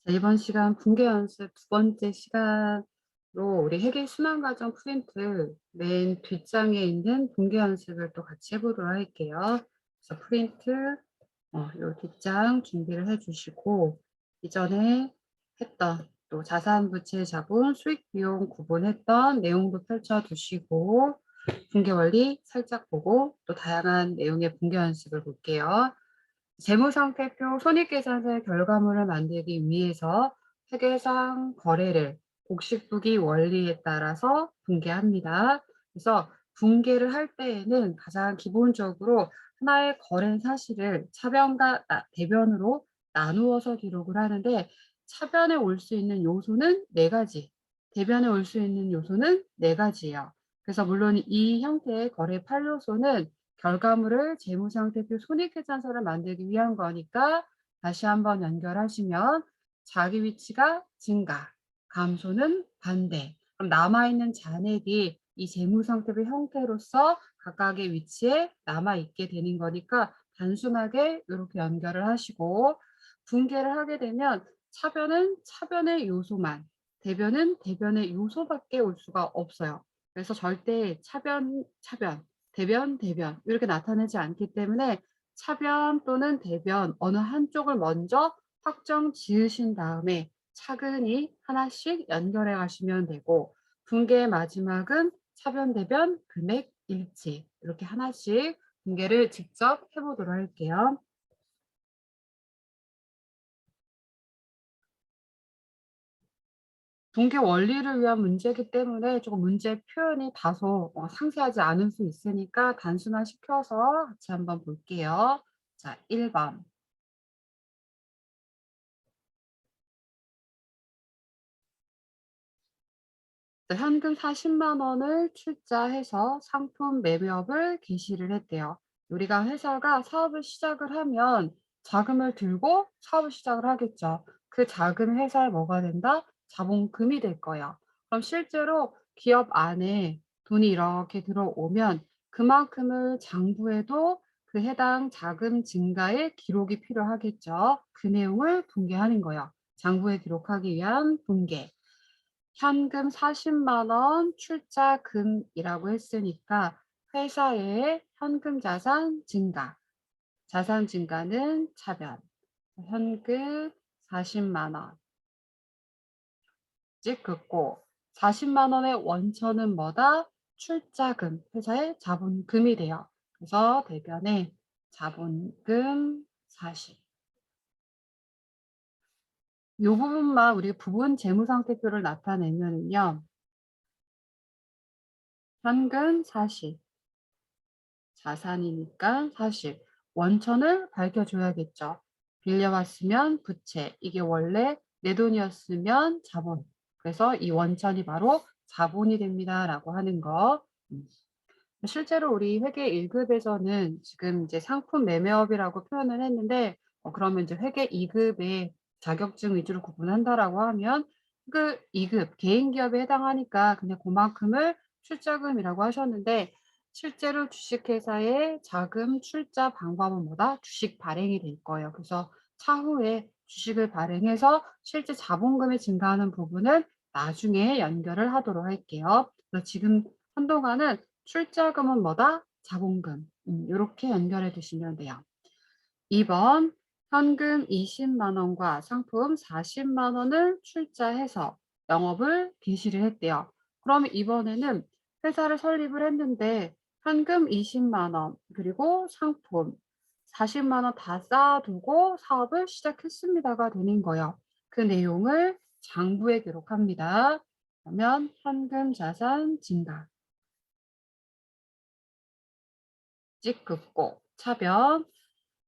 자, 이번 시간 분계 연습 두 번째 시간으로 우리 회계 순환 과정 프린트 맨 뒷장에 있는 분계 연습을 또 같이 해보도록 할게요. 그래서 프린트 요 뒷장 준비를 해주시고 이전에 했던 또 자산, 부채, 자본, 수익, 비용 구분했던 내용도 펼쳐두시고 분계 원리 살짝 보고 또 다양한 내용의 분계 연습을 볼게요. 재무상태표 손익계산서의 결과물을 만들기 위해서 회계상 거래를 곡식분기 원리에 따라서 분계합니다. 그래서 분계를 할 때에는 가장 기본적으로 하나의 거래 사실을 차변과 대변으로 나누어서 기록을 하는데 차변에 올 수 있는 요소는 4가지, 대변에 올 수 있는 요소는 4가지예요. 그래서 물론 이 형태의 거래 8요소는 결과물을 재무상태표 손익계산서를 만들기 위한 거니까 다시 한번 연결하시면 자기 위치가 증가, 감소는 반대. 그럼 남아있는 잔액이 이 재무상태표 형태로서 각각의 위치에 남아있게 되는 거니까 단순하게 이렇게 연결을 하시고 분계를 하게 되면 차변은 차변의 요소만, 대변은 대변의 요소밖에 올 수가 없어요. 그래서 절대 차변, 대변, 대변 이렇게 나타나지 않기 때문에 차변 또는 대변 어느 한쪽을 먼저 확정 지으신 다음에 차근히 하나씩 연결해 가시면 되고 분계의 마지막은 차변, 대변, 금액, 일치 이렇게 하나씩 분계를 직접 해보도록 할게요. 분계 원리를 위한 문제이기 때문에 조금 문제 표현이 다소 상세하지 않을 수 있으니까 단순화시켜서 같이 한번 볼게요. 자, 1번. 현금 40만 원을 출자해서 상품 매매업을 개시를 했대요. 우리가 회사가 사업을 시작을 하면 자금을 들고 사업을 시작을 하겠죠. 그 자금이 회사에 뭐가 된다? 자본금이 될 거예요. 그럼 실제로 기업 안에 돈이 이렇게 들어오면 그만큼을 장부에도 그 해당 자금 증가의 기록이 필요하겠죠. 그 내용을 분계하는 거예요. 장부에 기록하기 위한 분계. 현금 40만 원 출자금이라고 했으니까 회사의 현금 자산 증가, 자산 증가는 차변, 현금 40만 원 긋고 40만 원의 원천은 뭐다? 출자금, 회사의 자본금이 돼요. 그래서 대변에 자본금 40. 이 부분만 우리 부분 재무상태표를 나타내면요. 현금 40. 자산이니까 40. 원천을 밝혀줘야겠죠. 빌려왔으면 부채. 이게 원래 내 돈이었으면 자본. 그래서 이 원천이 바로 자본이 됩니다. 라고 하는 거. 실제로 우리 회계 1급에서는 지금 이제 상품 매매업이라고 표현을 했는데 그러면 이제 회계 2급의 자격증 위주로 구분한다라고 하면 그 2급 개인 기업에 해당하니까 그냥 그만큼을 출자금이라고 하셨는데 실제로 주식회사의 자금 출자 방법은 뭐다? 주식 발행이 될 거예요. 그래서 차후에 주식을 발행해서 실제 자본금이 증가하는 부분은 나중에 연결을 하도록 할게요. 그래서 지금 한동안은 출자금은 뭐다? 자본금. 요렇게 연결해 두시면 돼요. 2번 현금 20만 원과 상품 40만 원을 출자해서 영업을 개시를 했대요. 그러면 이번에는 회사를 설립을 했는데 현금 20만 원 그리고 상품 40만 원 다 쌓아두고 사업을 시작했습니다가 되는 거예요. 그 내용을 장부에 기록합니다. 그러면 현금 자산 증가. 긋고 차변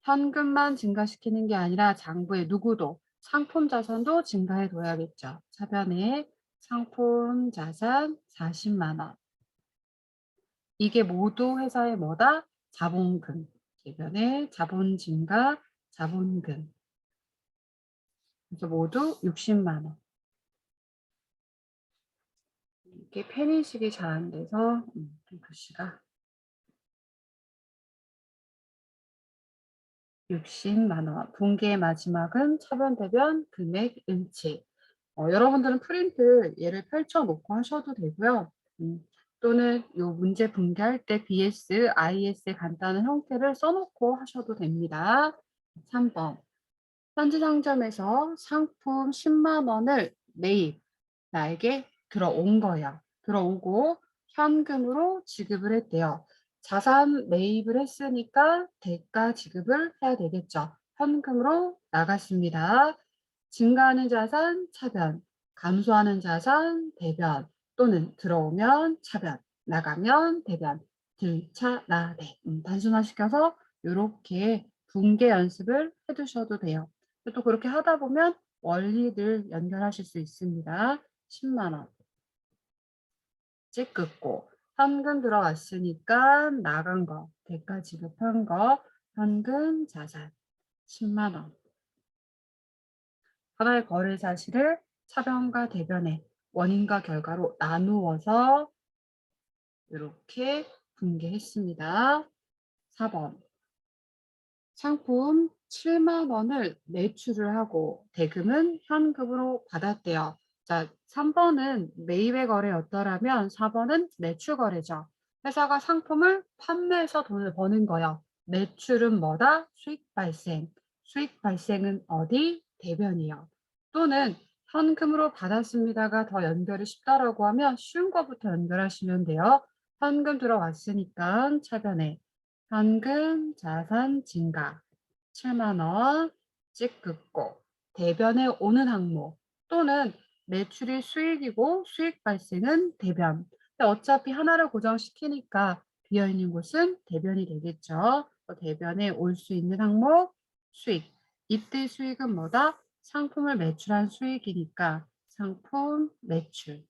현금만 증가시키는 게 아니라 장부에 누구도 상품 자산도 증가해 둬야겠죠. 차변에 상품 자산 40만 원. 이게 모두 회사의 뭐다? 자본금. 대변에 자본 증가, 자본금. 그래서 모두 60만 원. 이게 펜 인식이 잘 안 돼서 좀 글씨가 60만 원. 분기의 마지막은 차변 대변 금액 응치. 여러분들은 프린트 얘를 펼쳐 놓고 하셔도 되고요. 또는 요 문제 분개할 때 BS, IS의 간단한 형태를 써놓고 하셔도 됩니다. 3번. 현지 상점에서 상품 10만 원을 매입. 나에게 들어온 거야. 들어오고 현금으로 지급을 했대요. 자산 매입을 했으니까 대가 지급을 해야 되겠죠. 현금으로 나갔습니다. 증가하는 자산 차변, 감소하는 자산 대변, 또는 들어오면 차변, 나가면 대변, 들차나대. 단순화시켜서 이렇게 분계 연습을 해두셔도 돼요. 또 그렇게 하다 보면 원리를 연결하실 수 있습니다. 10만 원. 찌끄고 현금 들어왔으니까 나간 거, 대가 지급한 거, 현금 자산 10만 원. 하나의 거래 사실을 차변과 대변의 원인과 결과로 나누어서 이렇게 분개했습니다. 4번. 상품 7만 원을 매출을 하고 대금은 현금으로 받았대요. 자, 3번은 매입의 거래였더라면 4번은 매출 거래죠. 회사가 상품을 판매해서 돈을 버는 거예요. 매출은 뭐다? 수익 발생. 수익 발생은 어디? 대변이요. 또는 현금으로 받았습니다가 더 연결이 쉽다라고 하면 쉬운 것부터 연결하시면 돼요. 현금 들어왔으니까 차변에 현금 자산 증가 7만 원 찌긋고 대변에 오는 항목 또는 매출이 수익이고 수익 발생은 대변. 근데 어차피 하나를 고정시키니까 비어있는 곳은 대변이 되겠죠. 대변에 올 수 있는 항목 수익. 이때 수익은 뭐다? 상품을 매출한 수익이니까 상품 매출.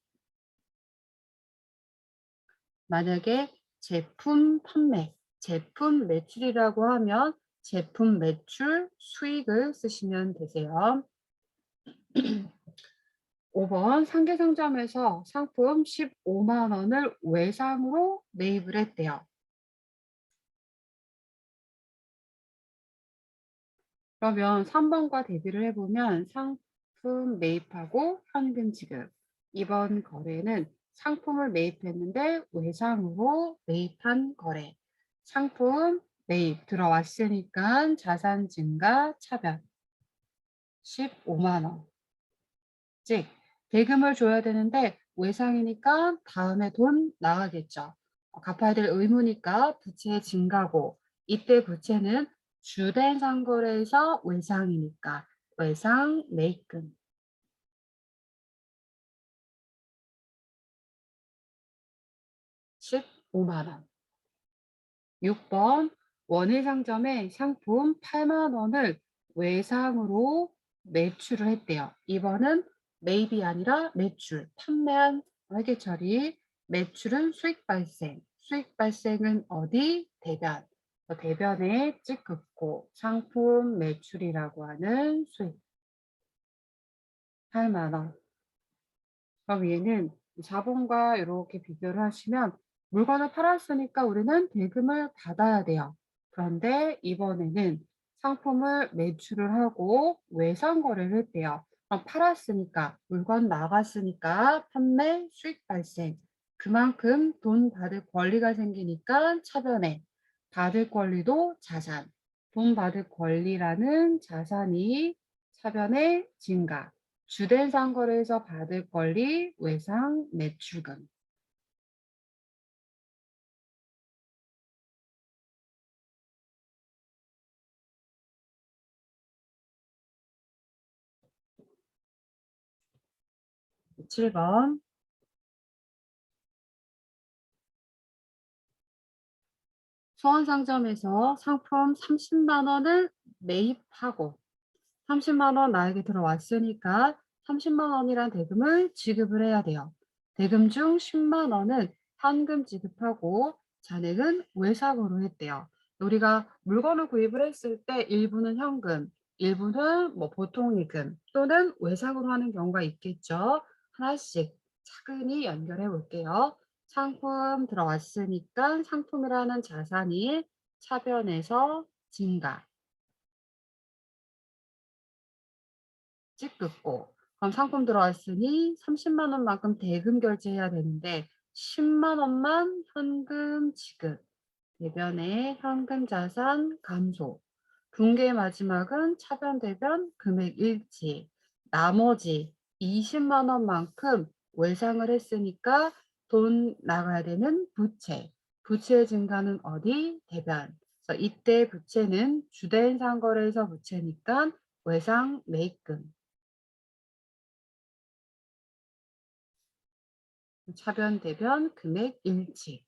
만약에 제품 판매, 제품 매출이라고 하면 제품 매출 수익을 쓰시면 되세요. 5번 상계상점에서 상품 15만 원을 외상으로 매입을 했대요. 그러면 3번과 대비를 해보면 상품 매입하고 현금 지급. 이번 거래는 상품을 매입했는데 외상으로 매입한 거래. 상품 매입 들어왔으니까 자산 증가 차변 15만 원. 즉 대금을 줘야 되는데 외상이니까 다음에 돈 나가겠죠. 갚아야 될 의무니까 부채 증가고 이때 부채는 주된 상거래에서 외상이니까 외상 매입금 15만 원. 6번 원예 상점에 상품 8만 원을 외상으로 매출을 했대요. 이번은 매입이 아니라 매출, 판매한 회계 처리, 매출은 수익 발생, 수익 발생은 어디? 대변. 대변에 찌긋고 상품 매출이라고 하는 수익 8만 원. 그럼 얘는 4번과 이렇게 비교를 하시면 물건을 팔았으니까 우리는 대금을 받아야 돼요. 그런데 이번에는 상품을 매출을 하고 외상 거래를 했대요. 그럼 팔았으니까 물건 나갔으니까 판매 수익 발생. 그만큼 돈 받을 권리가 생기니까 차변에 받을 권리도 자산. 돈 받을 권리라는 자산이 차변에 증가. 주된 상거래에서 받을 권리 외상 매출금. 칠 번 수원상점에서 상품 30만 원을 매입하고 30만 원 나에게 들어왔으니까 30만 원이란 대금을 지급을 해야 돼요. 대금 중 10만 원은 현금 지급하고 잔액은 외상으로 했대요. 우리가 물건을 구입을 했을 때 일부는 현금, 일부는 뭐 보통이금 또는 외상으로 하는 경우가 있겠죠. 하나씩 차근히 연결해 볼게요. 상품 들어왔으니까 상품이라는 자산이 차변에서 증가. 찌끄고 그럼 상품 들어왔으니 30만 원만큼 대금 결제해야 되는데 10만 원만 현금 지급. 대변의 현금 자산 감소. 분기의 마지막은 차변 대변 금액 일치. 나머지 20만 원만큼 외상을 했으니까 돈 나가야 되는 부채. 부채의 증가는 어디? 대변. 그래서 이때 부채는 주된 상거래에서 부채니까 외상 매입금. 차변 대변 금액 일치.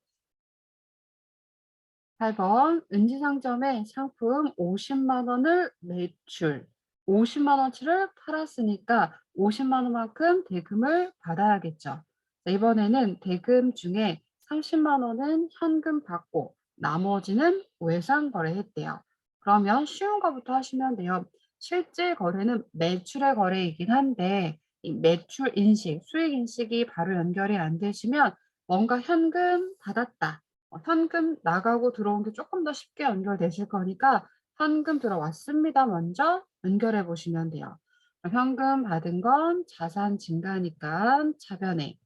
8번 은지상점에 상품 50만 원을 매출 50만 원치를 팔았으니까 50만 원만큼 대금을 받아야겠죠. 자, 이번에는 대금 중에 30만 원은 현금 받고 나머지는 외상 거래했대요. 그러면 쉬운 거부터 하시면 돼요. 실제 거래는 매출의 거래이긴 한데 이 매출 인식, 수익 인식이 바로 연결이 안 되시면 뭔가 현금 받았다. 현금 나가고 들어온 게 조금 더 쉽게 연결되실 거니까 현금 들어왔습니다. 먼저 연결해 보시면 돼요. 현금 받은 건 자산 증가니까 차변에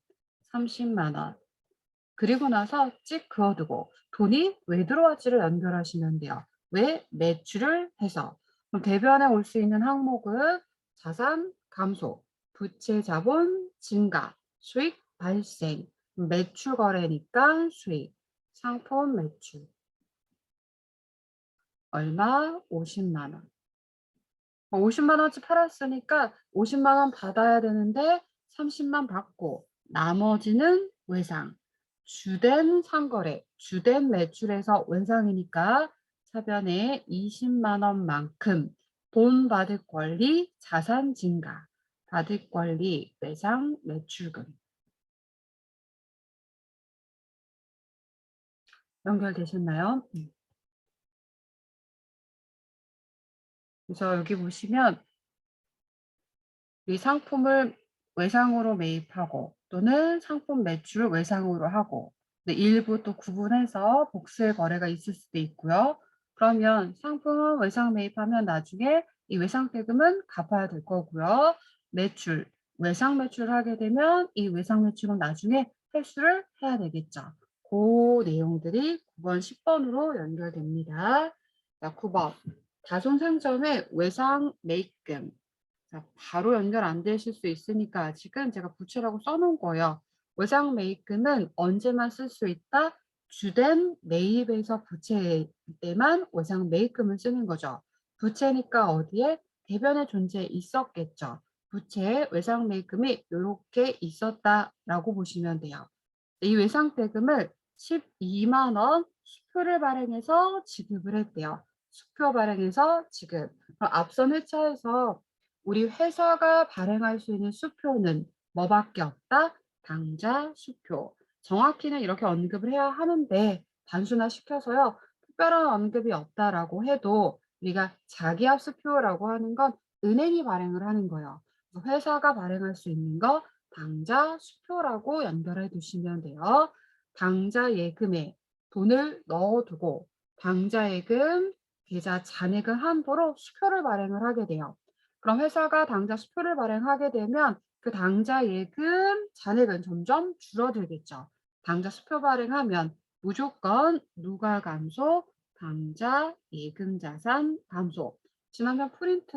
30만 원. 그리고 나서 찍 그어두고 돈이 왜 들어왔지를 연결하시면 돼요. 왜? 매출을 해서. 그럼 대변에 올 수 있는 항목은 자산 감소, 부채 자본 증가, 수익 발생, 매출 거래니까 수익, 상품 매출. 얼마? 50만 원. 50만 원치 팔았으니까 50만 원 받아야 되는데 30만 받고 나머지는 외상. 주된 상거래, 주된 매출에서 외상이니까 차변에 20만 원만큼 돈 받을 권리 자산 증가, 받을 권리 외상 매출금. 연결되셨나요? 그래서 여기 보시면 이 상품을 외상으로 매입하고 또는 상품 매출을 외상으로 하고 일부 또 구분해서 복수의 거래가 있을 수도 있고요. 그러면 상품은 외상 매입하면 나중에 이 외상 대금은 갚아야 될 거고요. 매출, 외상 매출을 하게 되면 이 외상 매출은 나중에 회수를 해야 되겠죠. 그 내용들이 9번, 10번으로 연결됩니다. 자, 9번. 다손상점의 외상 매입금. 자, 바로 연결 안 되실 수 있으니까 아직은 제가 부채라고 써놓은 거예요. 외상 매입금은 언제만 쓸 수 있다? 주된 매입에서 부채일 때만 외상 매입금을 쓰는 거죠. 부채니까 어디에? 대변의 존재에 있었겠죠. 부채에 외상 매입금이 이렇게 있었다라고 보시면 돼요. 이 외상 대금을 12만 원 수표를 발행해서 지급을 했대요. 수표 발행해서 지급. 앞선 회차에서 우리 회사가 발행할 수 있는 수표는 뭐밖에 없다? 당좌 수표. 정확히는 이렇게 언급을 해야 하는데 단순화시켜서요. 특별한 언급이 없다라고 해도 우리가 자기압 수표라고 하는 건 은행이 발행을 하는 거예요. 회사가 발행할 수 있는 거 당좌 수표라고 연결해 두시면 돼요. 당좌 예금에 돈을 넣어두고 당좌 예금 계좌 잔액은 한도로 수표를 발행을 하게 돼요. 그럼 회사가 당좌 수표를 발행하게 되면 그 당좌 예금 잔액은 점점 줄어들겠죠. 당좌 수표 발행하면 무조건 누가 감소? 당좌 예금 자산 감소. 지난번 프린트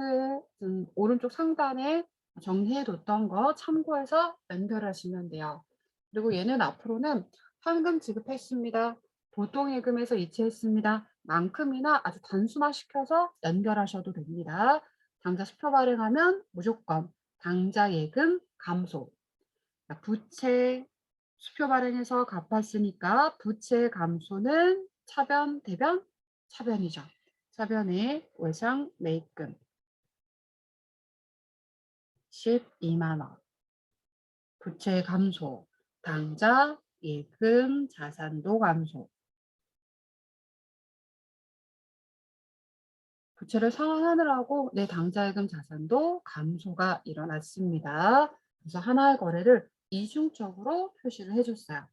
오른쪽 상단에 정리해뒀던 거 참고해서 연결하시면 돼요. 그리고 얘는 앞으로는 현금 지급했습니다. 보통 예금에서 이체했습니다. 만큼이나 아주 단순화시켜서 연결하셔도 됩니다. 당좌 수표 발행하면 무조건 당좌 예금 감소. 부채 수표 발행해서 갚았으니까 부채 감소는 차변, 대변? 차변이죠. 차변의 외상 매입금 12만 원. 부채 감소, 당좌 예금 자산도 감소. 부채를 상환하느라고 내 당좌예금 자산도 감소가 일어났습니다. 그래서 하나의 거래를 이중적으로 표시를 해줬어요.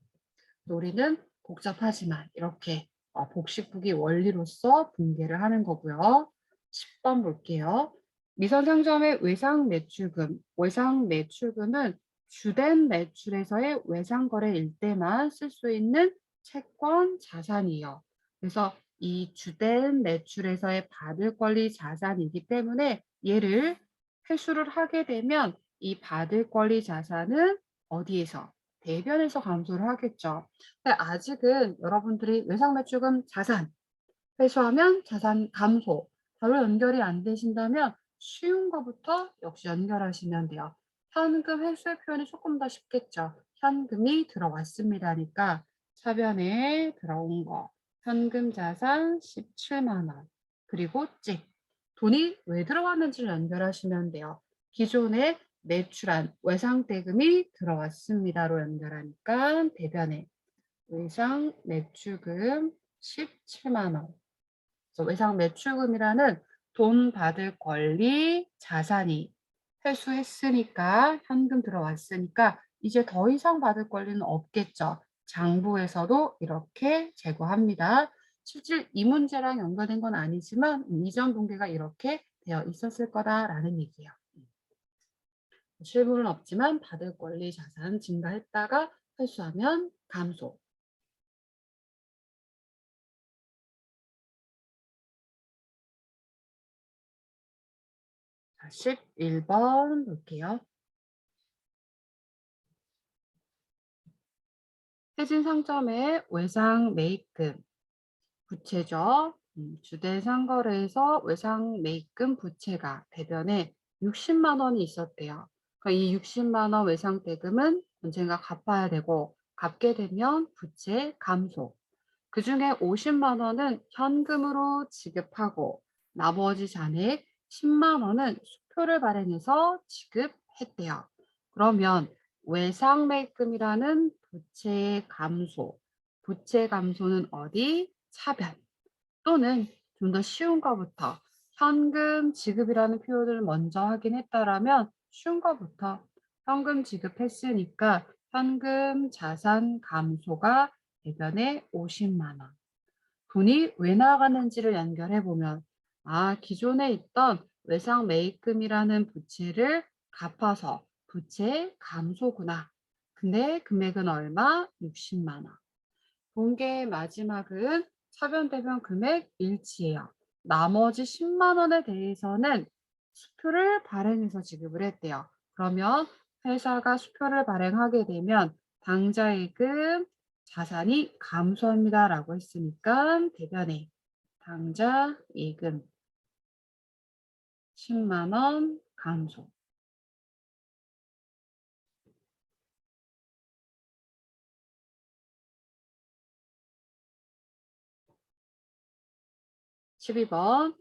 우리는 복잡하지만 이렇게 복식분기 원리로서 분개를 하는 거고요. 10번 볼게요. 미선상점의 외상 매출금. 외상 매출금은 주된 매출에서의 외상 거래일 때만 쓸 수 있는 채권 자산이요. 그래서 이 주된 매출에서의 받을 권리 자산이기 때문에 얘를 회수를 하게 되면 이 받을 권리 자산은 어디에서? 대변에서 감소를 하겠죠. 근데 아직은 여러분들이 외상 매출금 자산 회수하면 자산 감소 바로 연결이 안 되신다면 쉬운 거부터 역시 연결하시면 돼요. 현금 회수의 표현이 조금 더 쉽겠죠. 현금이 들어왔습니다니까 차변에 들어온 거 현금 자산 17만 원 그리고 찍 돈이 왜 들어왔는지를 연결하시면 돼요. 기존에 매출한 외상대금이 들어왔습니다로 연결하니까 대변에 외상 매출금 17만 원 그래서 외상 매출금이라는 돈 받을 권리 자산이 회수했으니까 현금 들어왔으니까 이제 더 이상 받을 권리는 없겠죠. 장부에서도 이렇게 제거합니다. 실질 이 문제랑 연관된 건 아니지만 이전 동기가 이렇게 되어 있었을 거다라는 얘기예요. 실물은 없지만 받을 권리 자산 증가했다가 회수하면 감소. 11번 볼게요. 해진 상점의 외상 매입금 부채죠. 주된 상거래에서 외상 매입금 부채가 대변에 60만 원이 있었대요. 그러니까 이 60만 원 외상 대금은 언젠가 갚아야 되고 갚게 되면 부채 감소. 그중에 50만 원은 현금으로 지급하고 나머지 잔액 10만 원은 수표를 발행해서 지급했대요. 그러면 외상 매입금이라는 부채 감소. 부채 감소는 어디? 차변. 또는 좀 더 쉬운 거부터 현금 지급이라는 표현을 먼저 확인했다라면 쉬운 거부터 현금 지급했으니까 현금 자산 감소가 대변에 50만 원. 돈이 왜 나가는지를 연결해 보면 아, 기존에 있던 외상 매입금이라는 부채를 갚아서 부채 감소구나. 근데 금액은 얼마? 60만 원. 본계의 마지막은 차변 대변 금액 일치예요. 나머지 10만 원에 대해서는 수표를 발행해서 지급을 했대요. 그러면 회사가 수표를 발행하게 되면 당좌예금 자산이 감소합니다라고 했으니까 대변에 당좌예금 10만 원 감소. 12번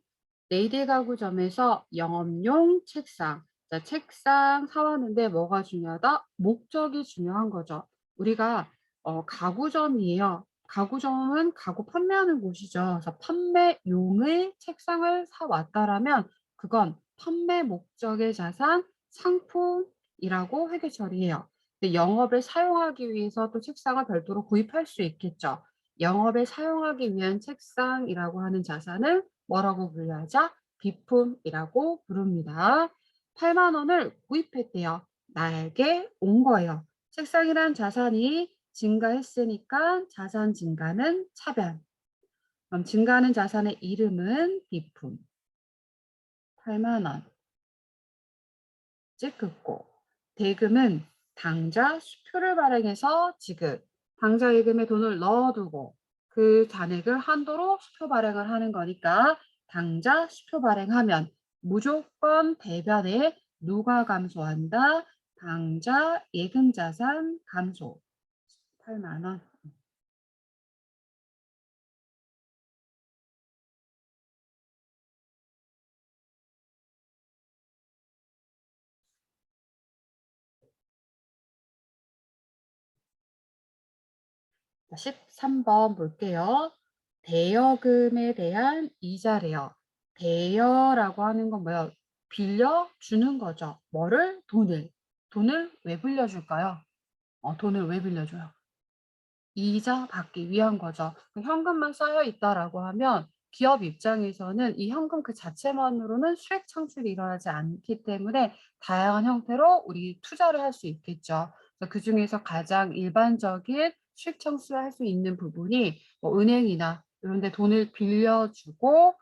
레이디 가구점에서 영업용 책상. 자, 책상 사왔는데 뭐가 중요하다? 목적이 중요한 거죠. 우리가 가구점이에요. 가구점은 가구 판매하는 곳이죠. 그래서 판매용의 책상을 사왔다라면 그건 판매 목적의 자산, 상품이라고 회계 처리해요. 근데 영업에 사용하기 위해서 또 책상을 별도로 구입할 수 있겠죠. 영업에 사용하기 위한 책상이라고 하는 자산을 뭐라고 불러야죠? 비품이라고 부릅니다. 8만 원을 구입했대요. 나에게 온 거예요. 책상이란 자산이 증가했으니까 자산 증가는 차변. 그럼 증가하는 자산의 이름은 비품. 8만 원. 찍고 대금은 당좌 수표를 발행해서 지급. 당좌 예금에 돈을 넣어두고 그 잔액을 한도로 수표 발행을 하는 거니까 당좌 수표 발행하면 무조건 대변에 누가 감소한다? 당좌 예금 자산 감소. 8만 원. 13번 볼게요. 대여금에 대한 이자래요. 대여라고 하는 건 뭐예요? 빌려주는 거죠. 뭐를? 돈을. 돈을 왜 빌려줄까요? 돈을 왜 빌려줘요? 이자 받기 위한 거죠. 현금만 쌓여 있다라고 하면 기업 입장에서는 이 현금 그 자체만으로는 수익 창출이 일어나지 않기 때문에 다양한 형태로 우리 투자를 할 수 있겠죠. 그중에서 가장 일반적인 수익 창출을 할 수 있는 부분이 뭐 은행이나 이런 데 돈을 빌려주고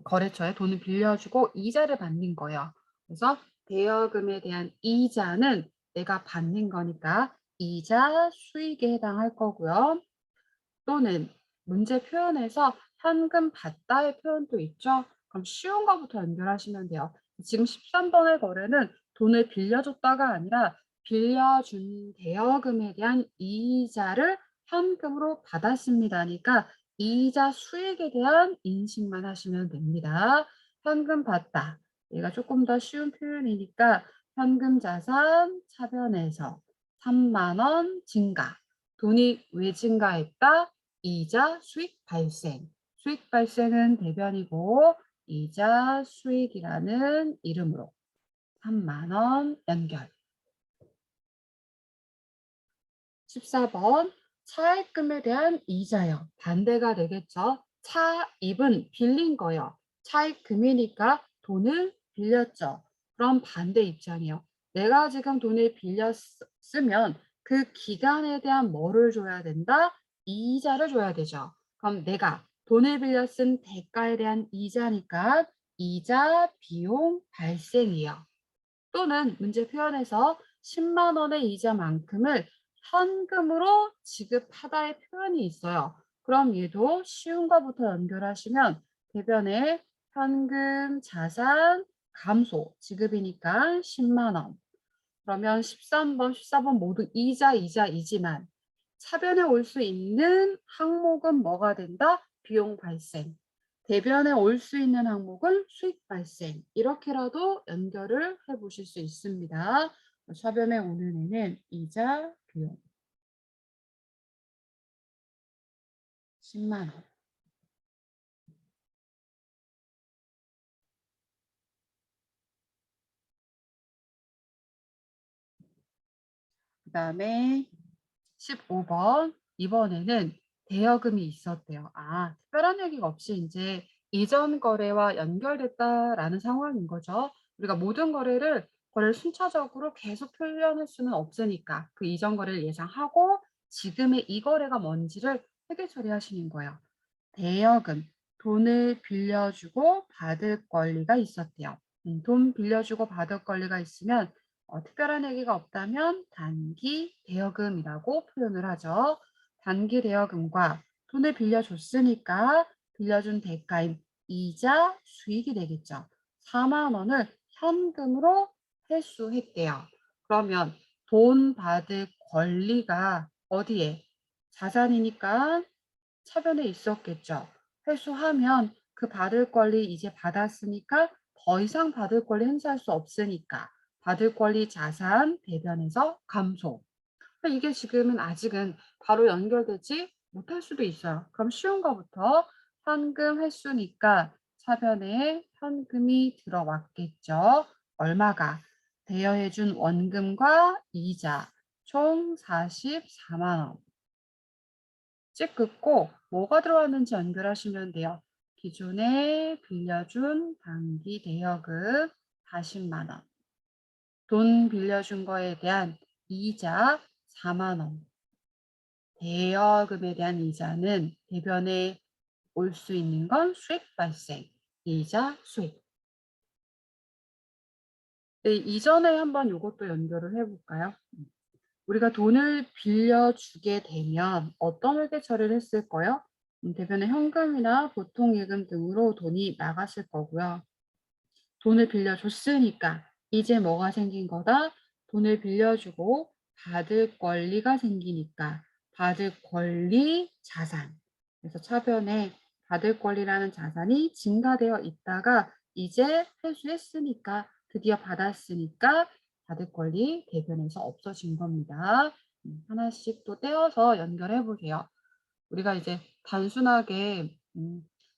거래처에 돈을 빌려주고 이자를 받는 거예요. 그래서 대여금에 대한 이자는 내가 받는 거니까 이자 수익에 해당할 거고요. 또는 문제 표현에서 현금 받다의 표현도 있죠. 그럼 쉬운 거부터 연결하시면 돼요. 지금 13번의 거래는 돈을 빌려줬다가 아니라 빌려준 대여금에 대한 이자를 현금으로 받았습니다니까 이자 수익에 대한 인식만 하시면 됩니다. 현금 받다. 얘가 조금 더 쉬운 표현이니까 현금 자산 차변에서 3만 원 증가. 돈이 왜 증가했다? 이자 수익 발생. 수익 발생은 대변이고 이자 수익이라는 이름으로 3만 원 연결. 14번 차입금에 대한 이자요. 반대가 되겠죠. 차입은 빌린 거요. 차입금이니까 돈을 빌렸죠. 그럼 반대 입장이요. 내가 지금 돈을 빌렸으면 그 기간에 대한 뭐를 줘야 된다? 이자를 줘야 되죠. 그럼 내가 돈을 빌려 쓴 대가에 대한 이자니까 이자 비용 발생이요. 또는 문제 표현에서 10만 원의 이자만큼을 현금으로 지급하다의 표현이 있어요. 그럼 얘도 쉬운 거부터 연결하시면 대변에 현금 자산 감소 지급이니까 10만 원. 그러면 13번, 14번 모두 이자이지만 차변에 올 수 있는 항목은 뭐가 된다? 비용 발생. 대변에 올 수 있는 항목은 수익 발생. 이렇게라도 연결을 해 보실 수 있습니다. 차변에 오는 애는 이자, 비용. 10만 원. 그 다음에 15번. 이번에는 대여금이 있었대요. 아, 특별한 얘기가 없이 이제 이전 거래와 연결됐다라는 상황인 거죠. 우리가 모든 거래를 순차적으로 계속 표현할 수는 없으니까 그 이전 거래를 예상하고 지금의 이 거래가 뭔지를 회계 처리하시는 거예요. 대여금, 돈을 빌려주고 받을 권리가 있었대요. 돈 빌려주고 받을 권리가 있으면 특별한 얘기가 없다면 단기 대여금이라고 표현을 하죠. 단기 대여금과 돈을 빌려줬으니까 빌려준 대가인 이자 수익이 되겠죠. 4만 원을 현금으로 회수했대요. 그러면 돈 받을 권리가 어디에? 자산이니까 차변에 있었겠죠. 회수하면 그 받을 권리 이제 받았으니까 더 이상 받을 권리 행사할 수 없으니까 받을 권리 자산 대변에서 감소. 이게 지금은 아직은 바로 연결되지 못할 수도 있어요. 그럼 쉬운 거부터 현금 횟수니까 차변에 현금이 들어왔겠죠. 얼마가? 대여해준 원금과 이자 총 44만 원. 찍 긋고 뭐가 들어왔는지 연결하시면 돼요. 기존에 빌려준 단기 대여금 40만 원. 돈 빌려준 거에 대한 이자 4만 원. 대여금에 대한 이자는 대변에 올 수 있는 건 수익 발생, 이자 수익. 네, 이전에 한번 이것도 연결을 해볼까요? 우리가 돈을 빌려주게 되면 어떤 회계 처리를 했을까요? 대변에 현금이나 보통예금 등으로 돈이 나갔을 거고요. 돈을 빌려줬으니까 이제 뭐가 생긴 거다? 돈을 빌려주고 받을 권리가 생기니까 받을 권리 자산. 그래서 차변에 받을 권리라는 자산이 증가되어 있다가 이제 회수했으니까 드디어 받았으니까 받을 권리 대변에서 없어진 겁니다. 하나씩 또 떼어서 연결해 보세요. 우리가 이제 단순하게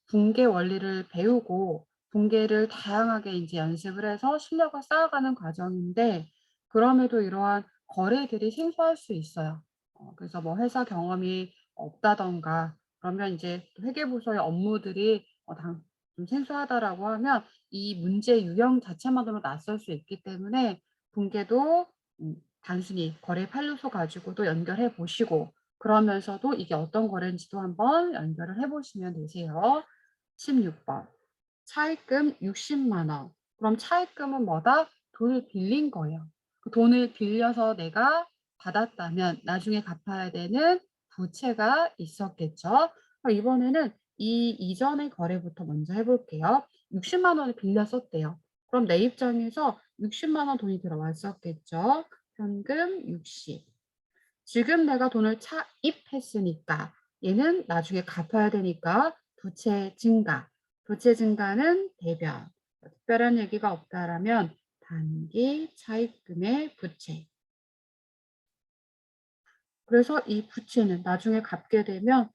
붕괴 원리를 배우고 붕괴를 다양하게 이제 연습을 해서 실력을 쌓아가는 과정인데 그럼에도 이러한 거래들이 생소할 수 있어요. 그래서 뭐 회사 경험이 없다던가 그러면 이제 회계부서의 업무들이 좀 생소하다라고 하면 이 문제 유형 자체만으로 낯설 수 있기 때문에 분계도 단순히 거래 판례서 가지고도 연결해 보시고 그러면서도 이게 어떤 거래인지도 한번 연결을 해 보시면 되세요. 16번. 차입금 60만 원. 그럼 차입금은 뭐다? 돈을 빌린 거예요. 그 돈을 빌려서 내가 받았다면 나중에 갚아야 되는 부채가 있었겠죠. 그럼 이번에는 이 이전의 거래부터 먼저 해볼게요. 60만 원을 빌렸었대요. 그럼 내 입장에서 60만 원 돈이 들어왔었겠죠. 현금 60. 지금 내가 돈을 차입했으니까 얘는 나중에 갚아야 되니까 부채 증가. 부채 증가는 대변. 특별한 얘기가 없다라면 단기 차입금의 부채. 그래서 이 부채는 나중에 갚게 되면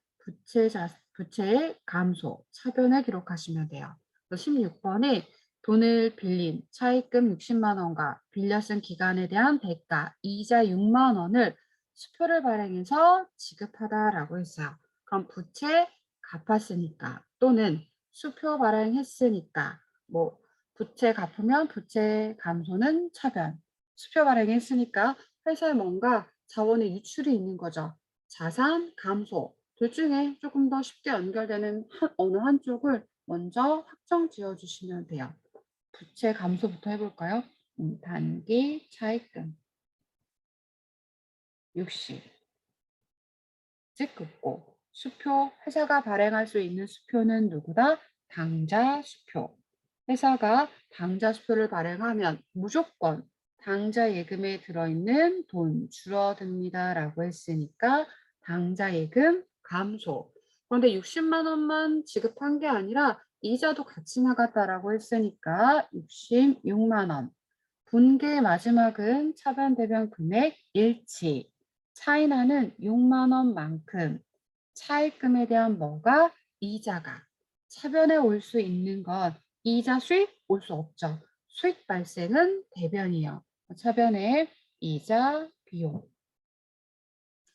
부채의 감소, 차변을 기록하시면 돼요. 16번에 돈을 빌린 차입금 60만 원과 빌려 쓴 기간에 대한 대가, 이자 6만 원을 수표를 발행해서 지급하다라고 했어요. 그럼 부채 갚았으니까 또는 수표 발행했으니까 뭐 부채 갚으면 부채 감소는 차변, 수표 발행했으니까 회사에 뭔가 자원의 유출이 있는 거죠. 자산 감소. 둘 중에 조금 더 쉽게 연결되는 어느 한쪽을 먼저 확정 지어 주시면 돼요. 부채 감소부터 해볼까요? 단기 차입금 60. 찍긋고 수표, 회사가 발행할 수 있는 수표는 누구다? 당좌 수표. 회사가 당좌 수표를 발행하면 무조건 당좌 예금에 들어있는 돈 줄어듭니다라고 했으니까 당좌 예금 감소. 그런데 60만 원만 지급한 게 아니라 이자도 같이 나갔다라고 했으니까 66만 원. 분기의 마지막은 차변 대변 금액 일치. 차이나는 6만 원만큼 차입금에 대한 뭐가 이자가 차변에 올 수 있는 건 이자 수익 올 수 없죠. 수익 발생은 대변이요. 차변에 이자 비용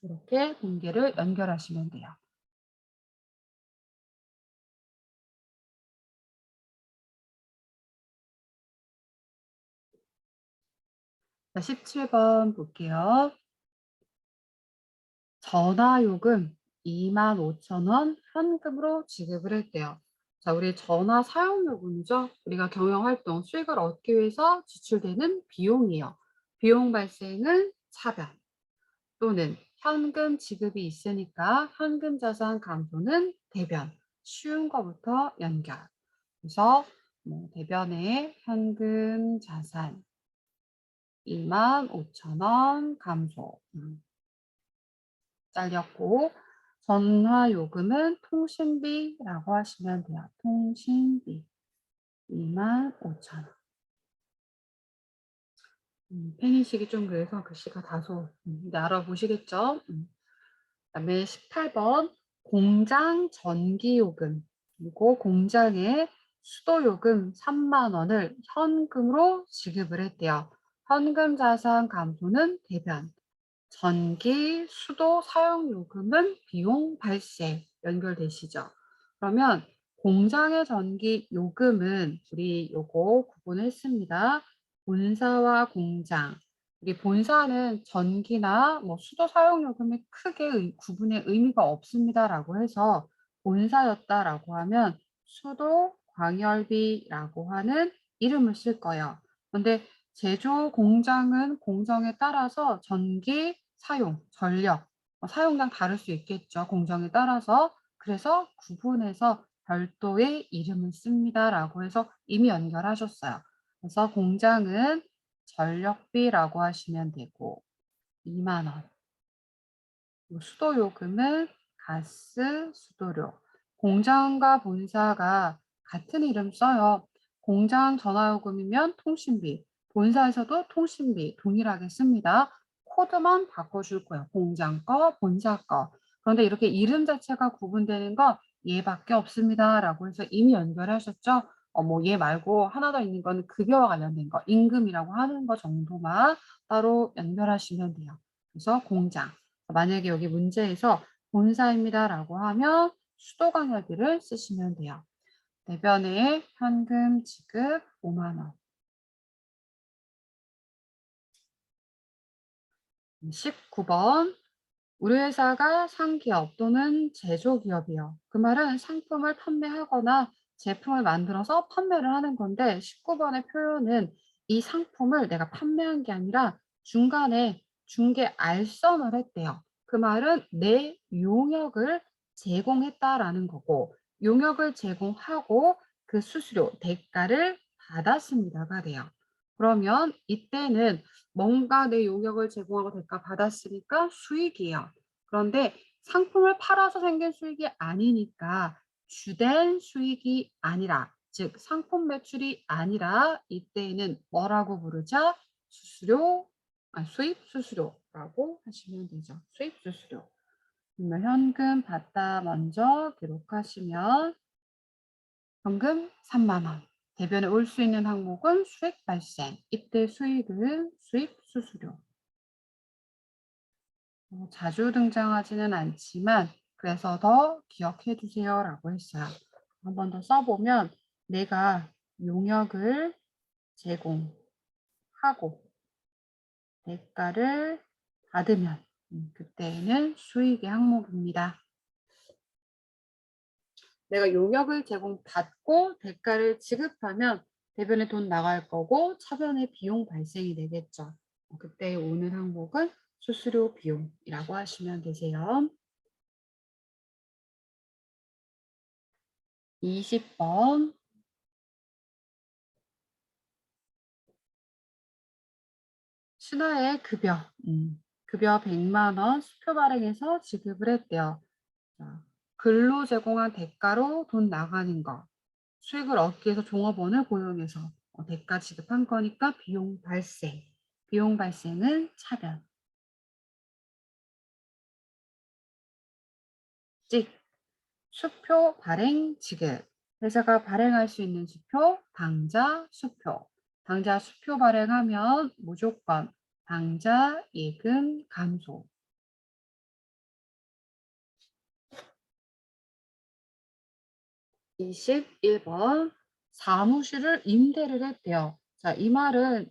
이렇게 분계를 연결하시면 돼요. 자, 17번 볼게요. 전화요금 25,000원 현금으로 지급을 했대요. 자, 우리 전화 사용요금이죠. 우리가 경영활동 수익을 얻기 위해서 지출되는 비용이요. 비용 발생은 차변 또는 현금 지급이 있으니까 현금 자산 감소는 대변. 쉬운 거부터 연결. 그래서 대변에 현금 자산 25,000원 감소. 잘렸고 전화 요금은 통신비라고 하시면 돼요. 통신비 25,000원. 펜인식이 좀 그래서 글씨가 다소 근데 알아보시겠죠? 그다음에 18번 공장 전기요금 그리고 공장의 수도요금 3만 원을 현금으로 지급을 했대요. 현금 자산 감소는 대변. 전기, 수도 사용요금은 비용 발생 연결되시죠? 그러면 공장의 전기 요금은 우리 요거 구분했습니다. 본사와 공장. 우리 본사는 전기나 수도 사용요금이 크게 구분의 의미가 없습니다라고 해서 본사였다라고 하면 수도 광열비라고 하는 이름을 쓸 거예요. 근데 제조 공장은 공정에 따라서 전기 사용, 전력, 사용량 다를 수 있겠죠. 공정에 따라서. 그래서 구분해서 별도의 이름을 씁니다라고 해서 이미 연결하셨어요. 그래서 공장은 전력비라고 하시면 되고 2만 원. 수도 요금은 가스, 수도료. 공장과 본사가 같은 이름 써요. 공장 전화요금이면 통신비, 본사에서도 통신비 동일하게 씁니다. 코드만 바꿔줄 거예요. 공장 거, 본사 거. 그런데 이렇게 이름 자체가 구분되는 거 얘밖에 없습니다. 라고 해서 이미 연결하셨죠? 얘 말고 하나 더 있는 거는 급여와 관련된 거, 임금이라고 하는 거 정도만 따로 연결하시면 돼요. 그래서 공장. 만약에 여기 문제에서 본사입니다라고 하면 수도관여비를 쓰시면 돼요. 대변에 현금 지급 5만 원. 19번 우리 회사가 상기업 또는 제조기업이요. 그 말은 상품을 판매하거나 제품을 만들어서 판매를 하는 건데 19번의 표현은 이 상품을 내가 판매한 게 아니라 중간에 중개 알선을 했대요. 그 말은 내 용역을 제공했다라는 거고 용역을 제공하고 그 수수료, 대가를 받았습니다가 돼요. 그러면 이때는 뭔가 내 용역을 제공하고 대가 받았으니까 수익이에요. 그런데 상품을 팔아서 생긴 수익이 아니니까 주된 수익이 아니라 즉 상품 매출이 아니라 이때는 뭐라고 부르자? 수수료, 수입 수수료라고 하시면 되죠. 수입 수수료. 그러면 현금 받다 먼저 기록하시면 현금 3만 원. 대변에 올 수 있는 항목은 수익 발생. 이때 수익은 수입 수수료. 자주 등장하지는 않지만 그래서 더 기억해 두세요라고 했어요. 한 번 더 써보면 내가 용역을 제공하고 대가를 받으면 그때는 수익의 항목입니다. 내가 용역을 제공받고 대가를 지급하면 대변에 돈 나갈 거고 차변에 비용 발생이 되겠죠. 그때 오는 항목은 수수료 비용이라고 하시면 되세요. 20번 신하의 급여, 급여 100만 원 수표 발행해서 지급을 했대요. 자, 근로 제공한 대가로 돈 나가는 거, 수익을 얻기 위해서 종업원을 고용해서 대가 지급한 거니까 비용 발생. 비용 발생은 차변. 찍, 수표 발행 지급. 회사가 발행할 수 있는 수표, 당좌 수표. 당좌 수표 발행하면 무조건 당좌 예금 감소. 21번 사무실을 임대를 했대요. 자, 이 말은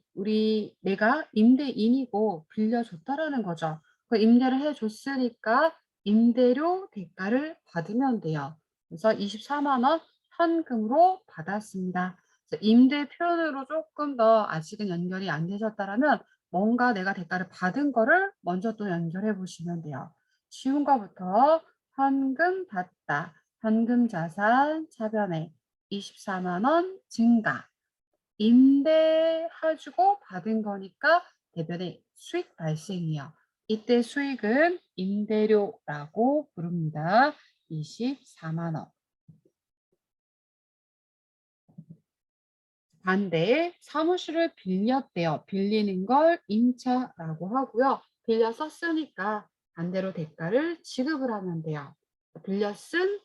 내가 임대인이고 빌려줬다라는 거죠. 그 임대를 해줬으니까 임대료 대가를 받으면 돼요. 그래서 24만 원 현금으로 받았습니다. 자, 임대 표현으로 조금 더 아직은 연결이 안 되셨다라면 뭔가 내가 대가를 받은 거를 먼저 또 연결해 보시면 돼요. 쉬운 거부터 현금 받다. 현금 자산 차변에 24만 원 증가. 임대해주고 받은 거니까 대변에 수익 발생이요. 이때 수익은 임대료라고 부릅니다. 24만 원. 반대에 사무실을 빌렸대요. 빌리는 걸 임차라고 하고요. 빌려 썼으니까 반대로 대가를 지급을 하면 돼요. 빌려 쓴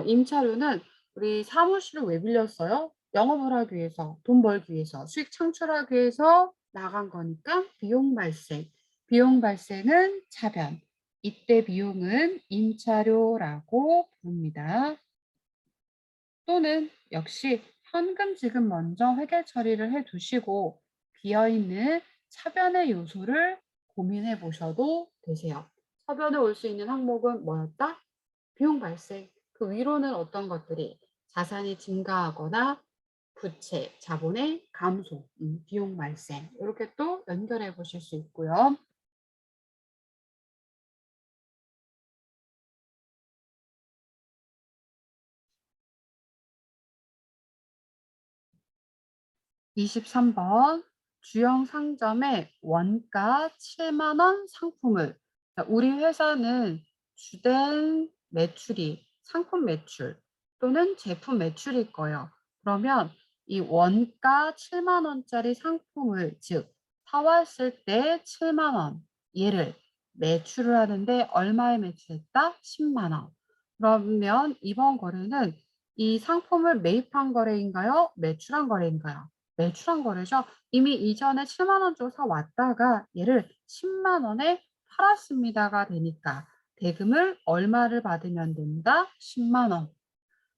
임차료는 우리 사무실을 왜 빌렸어요? 영업을 하기 위해서, 돈 벌기 위해서, 수익 창출하기 위해서 나간 거니까 비용 발생. 비용 발생은 차변. 이때 비용은 임차료라고 부릅니다. 또는 역시 현금 지급 먼저 회계 처리를 해 두시고 비어있는 차변의 요소를 고민해 보셔도 되세요. 차변에 올 수 있는 항목은 뭐였다? 비용 발생. 그 위로는 어떤 것들이 자산이 증가하거나 부채, 자본의 감소, 비용 발생 이렇게 또 연결해 보실 수 있고요. 23번 주영 상점의 원가 7만 원 상품을 우리 회사는 주된 매출이 상품 매출 또는 제품 매출일 거예요. 그러면 이 원가 7만 원짜리 상품을 즉 사왔을 때 7만 원 얘를 매출을 하는데 얼마에 매출했다? 10만 원. 그러면 이번 거래는 이 상품을 매입한 거래인가요? 매출한 거래인가요? 매출한 거래죠. 이미 이전에 7만 원 주고 사왔다가 얘를 10만 원에 팔았습니다가 되니까 대금을 얼마를 받으면 된다? 10만 원.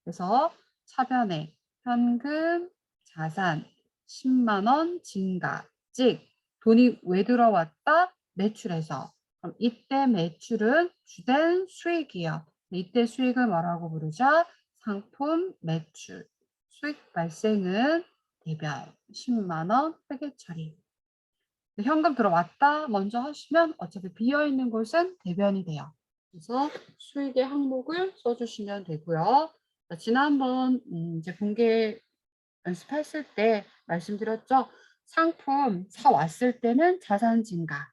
그래서 차변에 현금, 자산 10만 원 증가. 즉 돈이 왜 들어왔다? 매출에서. 그럼 이때 매출은 주된 수익이요. 이때 수익을 뭐라고 부르자? 상품 매출. 수익 발생은 대변 10만 원 회계 처리. 현금 들어왔다 먼저 하시면 어차피 비어있는 곳은 대변이 돼요. 그래서 수익의 항목을 써주시면 되고요. 지난번 이제 공개 연습했을 때 말씀드렸죠. 상품 사왔을 때는 자산 증가,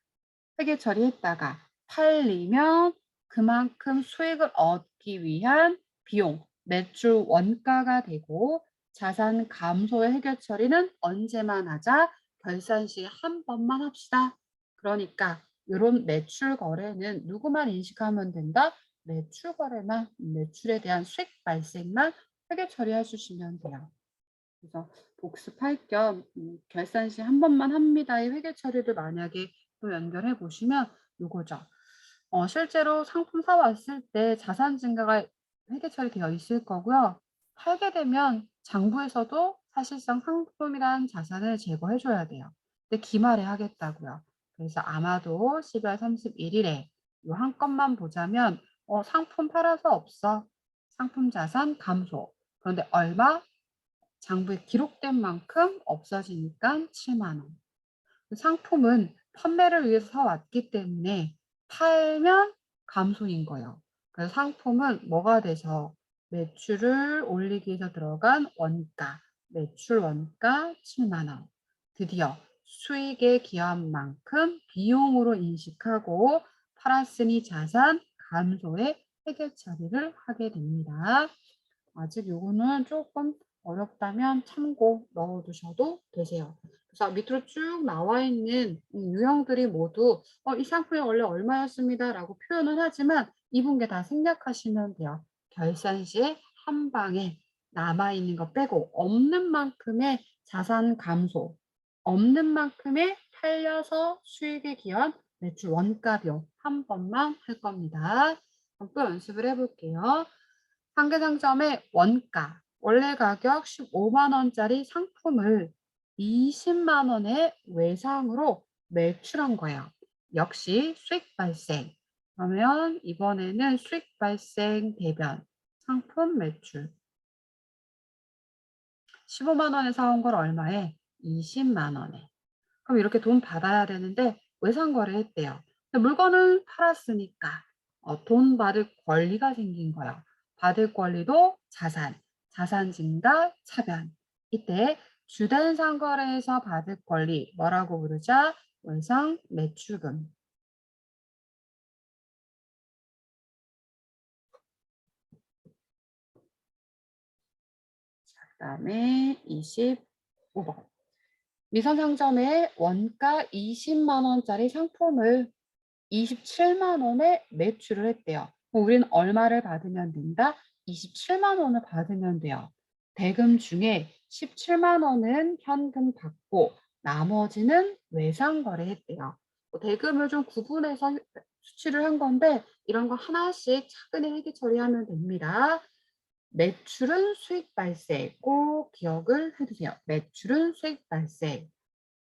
회계 처리했다가 팔리면 그만큼 수익을 얻기 위한 비용, 매출 원가가 되고 자산 감소의 회계 처리는 언제만 하자? 결산 시 한 번만 합시다. 그러니까 이런 매출 거래는 누구만 인식하면 된다? 매출 거래만, 매출에 대한 수익 발생만 회계 처리해 주시면 돼요. 그래서 복습할 겸 결산 시 한 번만 합니다의 회계 처리를 만약에 또 연결해 보시면 요거죠. 실제로 상품 사왔을 때 자산 증가가 회계 처리되어 있을 거고요. 팔게 되면 장부에서도 사실상 상품이란 자산을 제거해 줘야 돼요. 근데 기말에 하겠다고요. 그래서 아마도 12월 31일에 요 한 건만 보자면 상품 팔아서 없어. 상품 자산 감소. 그런데 얼마? 장부에 기록된 만큼 없어지니까 7만 원. 상품은 판매를 위해서 사왔기 때문에 팔면 감소인 거예요. 그래서 상품은 뭐가 돼서 매출을 올리기 위해서 들어간 원가, 매출 원가 7만 원. 드디어 수익에 기여한 만큼 비용으로 인식하고 팔았으니 자산 감소의 회계 처리를 하게 됩니다. 아직 요거는 조금 어렵다면 참고 넣어두셔도 되세요. 그래서 밑으로 쭉 나와 있는 유형들이 모두 이 상품이 원래 얼마였습니다 라고 표현은 하지만 이 분께 다 생략하시면 돼요. 결산 시에 한 방에 남아있는 거 빼고 없는 만큼의 자산 감소, 없는 만큼의 팔려서 수익에 기여한 매출 원가 비용 한 번만 할 겁니다. 그럼 또 연습을 해볼게요. 한계상점의 원가, 원래 가격 15만 원짜리 상품을 20만 원의 외상으로 매출한 거예요. 역시 수익 발생. 그러면 이번에는 수익 발생 대변, 상품 매출. 15만 원에 사온 걸 얼마에? 20만 원에. 그럼 이렇게 돈 받아야 되는데 외상 거래했대요. 물건을 팔았으니까 돈 받을 권리가 생긴 거예요. 받을 권리도 자산, 자산 증가, 차변. 이때 주된 상거래에서 받을 권리 뭐라고 부르자? 외상 매출금. 그다음에 25번. 미선상점의 원가 20만 원짜리 상품을 27만 원에 매출을 했대요. 우리는 얼마를 받으면 된다? 27만 원을 받으면 돼요. 대금 중에 17만 원은 현금 받고 나머지는 외상 거래했대요. 대금을 좀 구분해서 수치를 한 건데 이런 거 하나씩 차근히 회계 처리하면 됩니다. 매출은 수익 발생 꼭 기억을 해두세요. 매출은 수익 발생.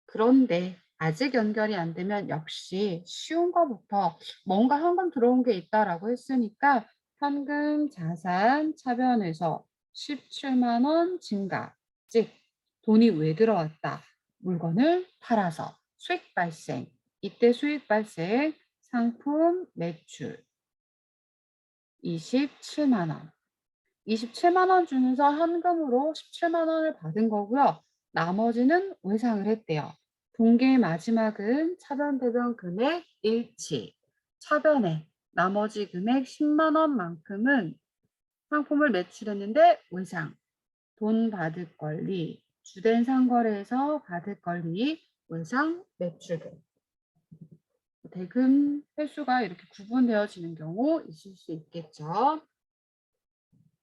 그런데 아직 연결이 안 되면 역시 쉬운 거부터 뭔가 현금 들어온 게 있다라고 했으니까 현금 자산 차변에서 17만 원 증가. 즉 돈이 왜 들어왔다? 물건을 팔아서 수익 발생. 이때 수익 발생 상품 매출 27만 원. 27만 원 중에서 현금으로 17만 원을 받은 거고요. 나머지는 외상을 했대요. 동계의 마지막은 차변 대변 금액 일치. 차변에 나머지 금액 10만 원만큼은 상품을 매출했는데 외상. 돈 받을 권리. 주된 상거래에서 받을 권리. 외상 매출금. 대금 횟수가 이렇게 구분되어지는 경우 있을 수 있겠죠.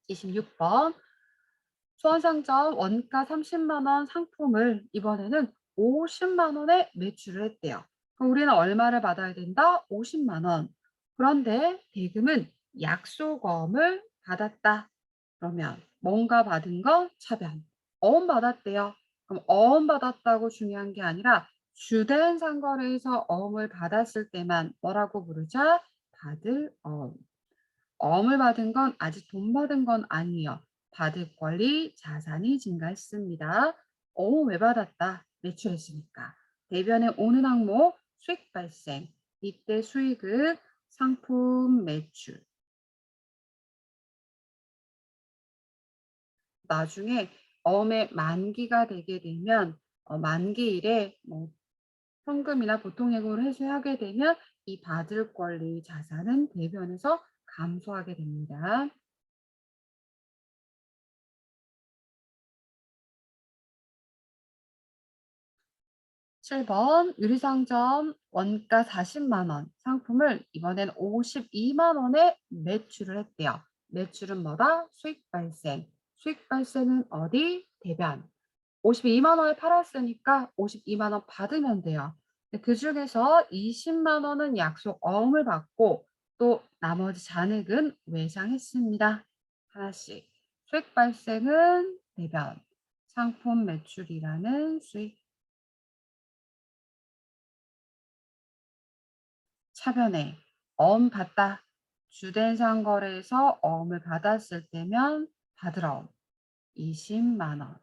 26번. 수원상점 원가 30만 원 상품을 이번에는 50만 원에 매출을 했대요. 그럼 우리는 얼마를 받아야 된다? 50만 원. 그런데 대금은 약속어음을 받았다. 그러면 뭔가 받은 거 차변. 어음 받았대요. 그럼 어음 받았다고 중요한 게 아니라 주된 상거래에서 어음을 받았을 때만 뭐라고 부르자? 받을 어음. 어음을 받은 건 아직 돈 받은 건 아니에요. 받을 권리, 자산이 증가했습니다. 어음 왜 받았다? 매출했으니까. 대변에 오는 항목 수익 발생. 이때 수익은 상품 매출. 나중에 어음의 만기가 되게 되면 만기일에 뭐 현금이나 보통예금으로 회수하게 되면 이 받을 권리 자산은 대변에서 감소하게 됩니다. 7번 유리상점 원가 40만 원 상품을 이번엔 52만 원에 매출을 했대요. 매출은 뭐다? 수익 발생. 수익 발생은 어디? 대변. 52만 원에 팔았으니까 52만 원 받으면 돼요. 그 중에서 20만 원은 약속 어음을 받고 또 나머지 잔액은 외상했습니다. 하나씩. 수익 발생은 대변. 상품 매출이라는 수익. 차변에 어음 받다. 주된 상거래에서 어음을 받았을 때면 받을 어음 20만 원.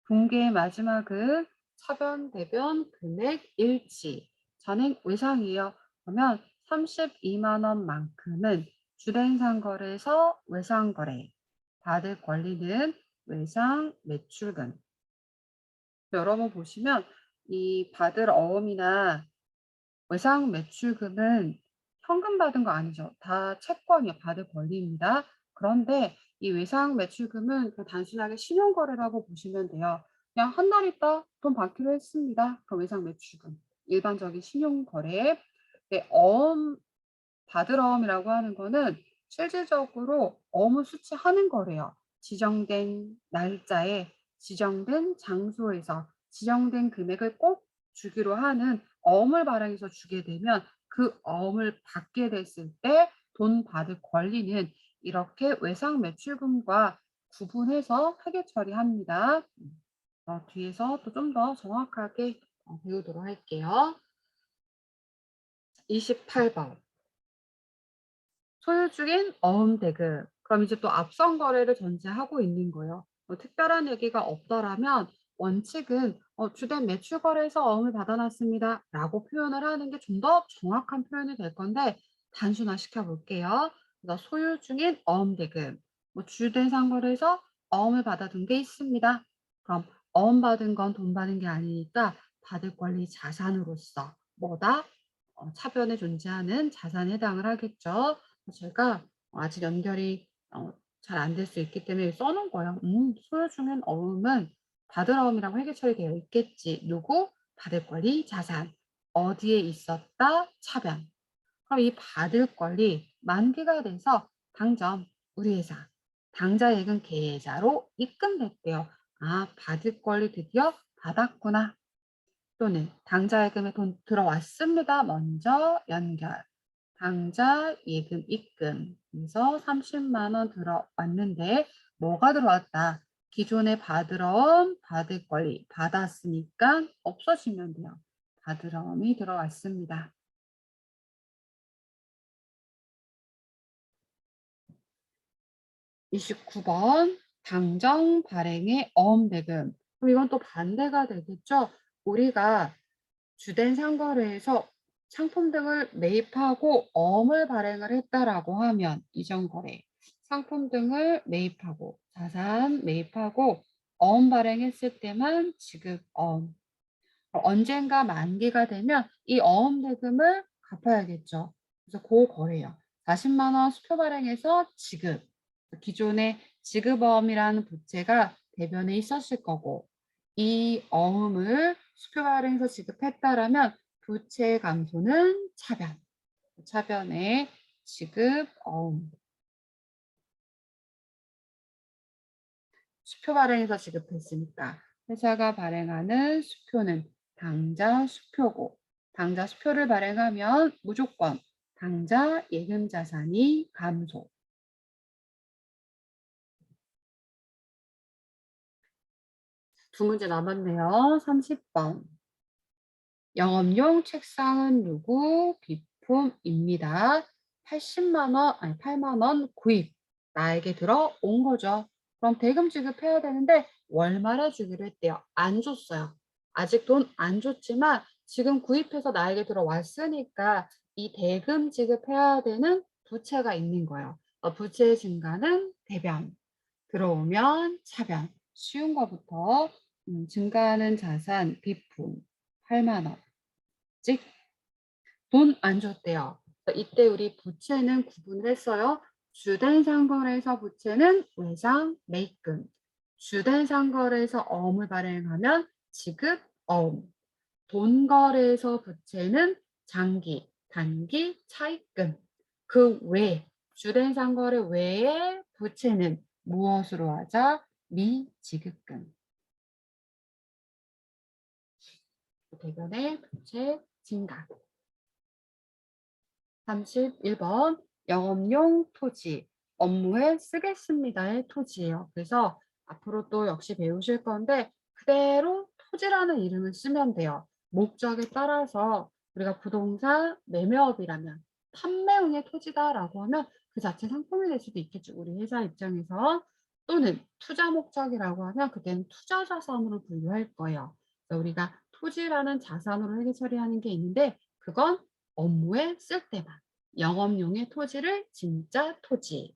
분기의 마지막은 차변, 대변, 금액 일치. 잔액 외상이에요. 그러면 32만 원만큼은 주된 상거래에서 외상거래. 받을 권리는 외상 매출금. 여러분 보시면 이 받을 어음이나 외상 매출금은 현금 받은 거 아니죠. 다 채권이요. 받을 권리입니다. 그런데 이 외상 매출금은 그냥 단순하게 신용거래라고 보시면 돼요. 그냥 한 달 있다 돈 받기로 했습니다. 그 외상 매출금. 일반적인 신용거래. 네, 받을 어음이라고 하는 거는 실질적으로 어음을 수취하는 거래요. 지정된 날짜에 지정된 장소에서 지정된 금액을 꼭 주기로 하는 어음을 발행해서 주게 되면 그 어음을 받게 됐을 때 돈 받을 권리는 이렇게 외상 매출금과 구분해서 회계 처리합니다. 뒤에서 또 좀 더 정확하게 배우도록 할게요. 28번. 소유 중인 어음 대금. 그럼 이제 또 앞선 거래를 전제하고 있는 거예요. 뭐 특별한 얘기가 없더라면 원칙은 주된 매출 거래에서 어음을 받아놨습니다. 라고 표현을 하는 게 좀 더 정확한 표현이 될 건데 단순화시켜 볼게요. 그래서 소유 중인 어음 대금. 뭐 주된 상거래에서 어음을 받아둔 게 있습니다. 그럼 어음 받은 건 돈 받은 게 아니니까 받을 권리 자산으로서 뭐다? 차변에 존재하는 자산에 해당을 하겠죠. 제가 아직 연결이 잘 안 될 수 있기 때문에 써 놓은 거예요. 소요 중엔 어음은 받을 어음이라고 회계 처리되어 있겠지. 누구? 받을 권리 자산. 어디에 있었다? 차변. 그럼 이 받을 권리 만기가 돼서 당점 우리 회사 당좌예금 계좌로 입금됐대요. 아, 받을 권리 드디어 받았구나. 또는 당좌예금에 돈 들어왔습니다. 먼저 연결. 당좌 예금 입금. 그래서 30만 원 들어왔는데 뭐가 들어왔다? 기존에 받으러온 받을 권리 받았으니까 없어지면 돼요. 받으러옴이 들어왔습니다. 29번 당정 발행의 어음대금. 그럼 이건 또 반대가 되겠죠. 우리가 주된 상거래에서 상품 등을 매입하고 어음을 발행을 했다라고 하면 이전 거래 상품 등을 매입하고 자산 매입하고 어음 발행했을 때만 지급 어음 언젠가 만기가 되면 이 어음 대금을 갚아야겠죠. 그래서 그 거래요. 40만 원 수표 발행해서 지급 기존에 지급어음이라는 부채가 대변에 있었을 거고 이 어음을 수표 발행해서 지급했다라면 부채 감소는 차변. 차변에 지급 어음. 수표 발행해서 지급했으니까 회사가 발행하는 수표는 당좌 수표고 당좌 수표를 발행하면 무조건 당좌 예금 자산이 감소. 두 문제 남았네요. 30번. 영업용 책상은 누구 비품입니다. 80만 원, 아니 8만 원 구입. 나에게 들어온 거죠. 그럼 대금 지급해야 되는데 월말에 주기로 했대요. 안 줬어요. 아직 돈 안 줬지만 지금 구입해서 나에게 들어왔으니까 이 대금 지급해야 되는 부채가 있는 거예요. 부채의 증가는 대변, 들어오면 차변. 쉬운 거부터 증가하는 자산 비품 8만 원. 즉 돈 안 줬대요. 이때 우리 부채는 구분을 했어요. 주된 상거래에서 부채는 외상 매입금, 주된 상거래에서 어음을 발행하면 지급 어음, 돈거래에서 부채는 장기, 단기, 차입금. 그 외, 주된 상거래 외에 부채는 무엇으로 하자? 미지급금. 대변의 부채 증가. 31번 영업용 토지, 업무에 쓰겠습니다의 토지예요. 그래서 앞으로 또 역시 배우실 건데 그대로 토지라는 이름을 쓰면 돼요. 목적에 따라서 우리가 부동산 매매업이라면 판매용의 토지다라고 하면 그 자체 상품이 될 수도 있겠죠. 우리 회사 입장에서. 또는 투자 목적이라고 하면 그때는 투자 자산으로 분류할 거예요. 그래서 우리가 토지라는 자산으로 회계 처리하는 게 있는데 그건 업무에 쓸 때만. 영업용의 토지를 진짜 토지.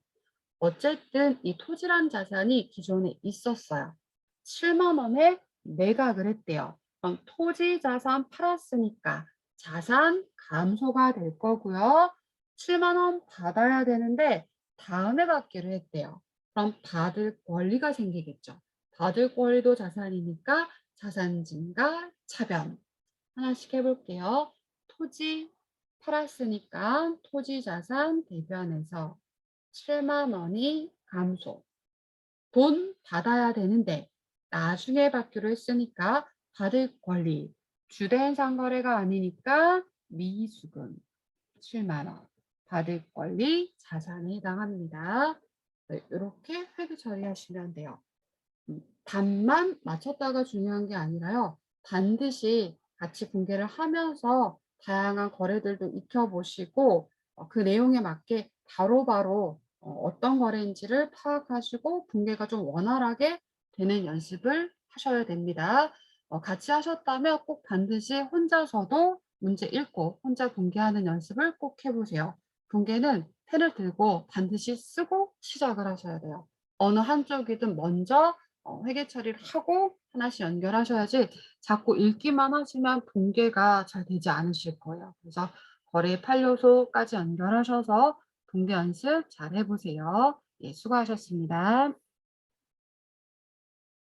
어쨌든 이 토지란 자산이 기존에 있었어요. 7만 원에 매각을 했대요. 그럼 토지 자산 팔았으니까 자산 감소가 될 거고요. 7만 원 받아야 되는데 다음에 받기로 했대요. 그럼 받을 권리가 생기겠죠. 받을 권리도 자산이니까 자산 증가 차변. 하나씩 해볼게요. 토지 팔았으니까 토지 자산 대변에서 7만 원이 감소. 돈 받아야 되는데 나중에 받기로 했으니까 받을 권리. 주된 상거래가 아니니까 미수금 7만 원. 받을 권리 자산에 해당합니다. 네, 이렇게 회계 처리하시면 돼요. 답만 맞췄다가 중요한 게 아니라요. 반드시 같이 공개를 하면서 다양한 거래들도 익혀보시고 그 내용에 맞게 바로바로 어떤 거래인지를 파악하시고 분계가 좀 원활하게 되는 연습을 하셔야 됩니다. 같이 하셨다면 꼭 반드시 혼자서도 문제 읽고 혼자 분계하는 연습을 꼭 해보세요. 분계는 펜을 들고 반드시 쓰고 시작을 하셔야 돼요. 어느 한쪽이든 먼저 회계 처리를 하고 하나씩 연결하셔야지 자꾸 읽기만 하시면 분계가 잘 되지 않으실 거예요. 그래서 거래 8요소까지 연결하셔서 분계 연습 잘 해보세요. 예, 수고하셨습니다.